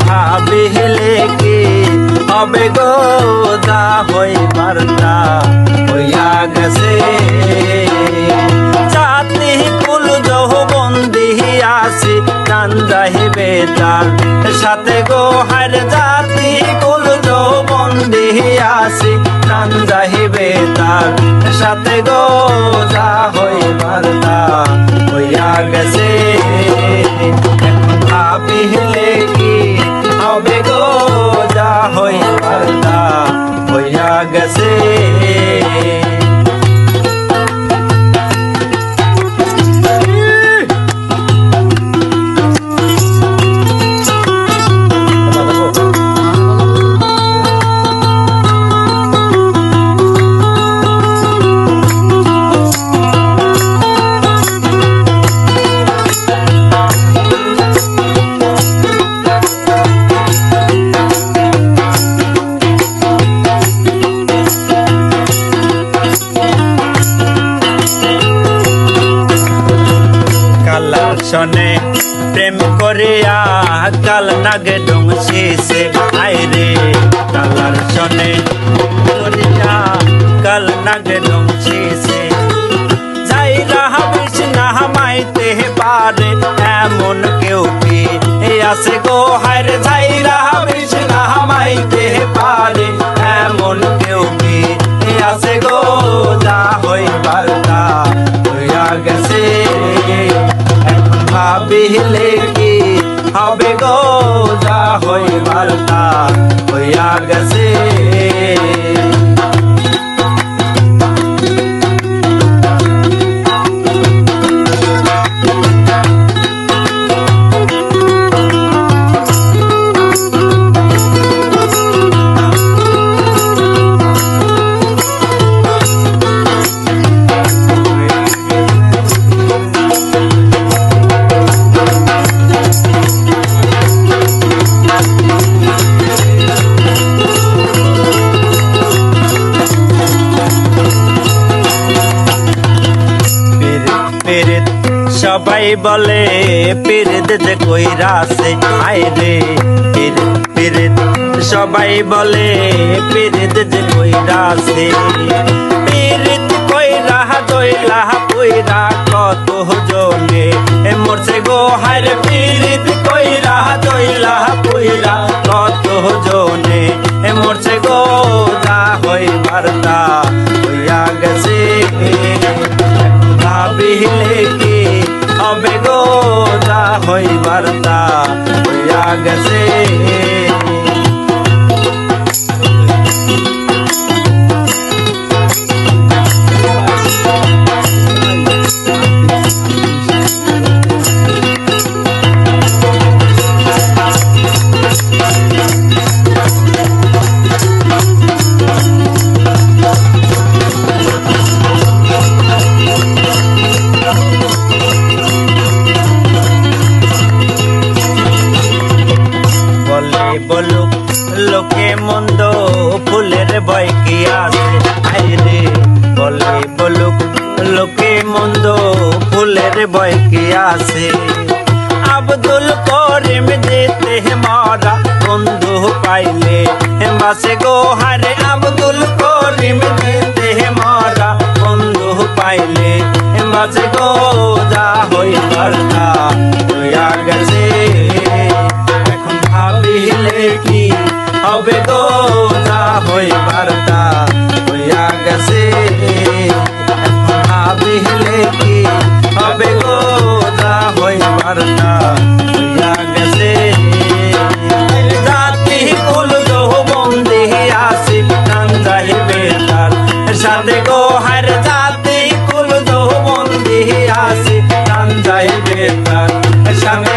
ভাবিলে কি হবে গো যা হইবার তা হইয়া গেছে। জাতি কুল যৌবন্দি আসি প্রাণ যাইবে তার সাথে গো হার। জাতি কুল যৌবন্দি আসি প্রাণ যাইবে তার সাথে গো যা হইবার তা হইয়া গেছে। ভাবিলে কি হবে গো যা হইবার তা হইয়া গেছে। শনে প্রেম করিয়া কাল নাগে ডংসিছে আইরে। কালার শনে করিয়া কাল নাগে ডংসিছে। যাই রাহাবিস না মাইতে পারে এমন কেউ কি আছে গো হায়। যাই রাহাবিস না মাইতে পারে এমন কেউ কি আছে গো যা হইবার তা হইয়া গেছে। ভাবিলে কি হবে গো যা হইবার তা হইয়া গেছে। সবাই বলে পিরিত যে কইরাছে আইরে। পিরিত সবাই বলে পিরিত যে কইরাছে। পিরিত কইরা দইলা কইরা কত জনে মরছে গো হায়। পিরিত কইরা দইলা কইরা কত জনে মরছে গো যা হইবার তা হইয়া গেছে। ভাবিলে কি হবে গো যা হইবার তা হইয়া গেছে। বলুক লোকে মন্দ ফুলের ভয় কি আছে আইরে। বলে বলুক লোকে মন্দ ফুলের ভয় কি আছে। আব্দুল করিম দিতে মারা বন্ধু পাইলে বাসে গো হারে। আব্দুল করিম দিতে মারা বন্ধু পাইলে বাসে গো যা হইবার তা হইয়া গেছে। ভাবিলে কি হবে গো যা হইবার তা হইয়া গেছে। ভাবিলে কি হবে গো যা হইবার তা হইয়া গেছে। জাতি কুল যৌবন্দি আসি প্রাণ যাইবে তার সাথে গো হায়। জাতি কুল যৌবন্দি আসি প্রাণ যাইবে তার সাথে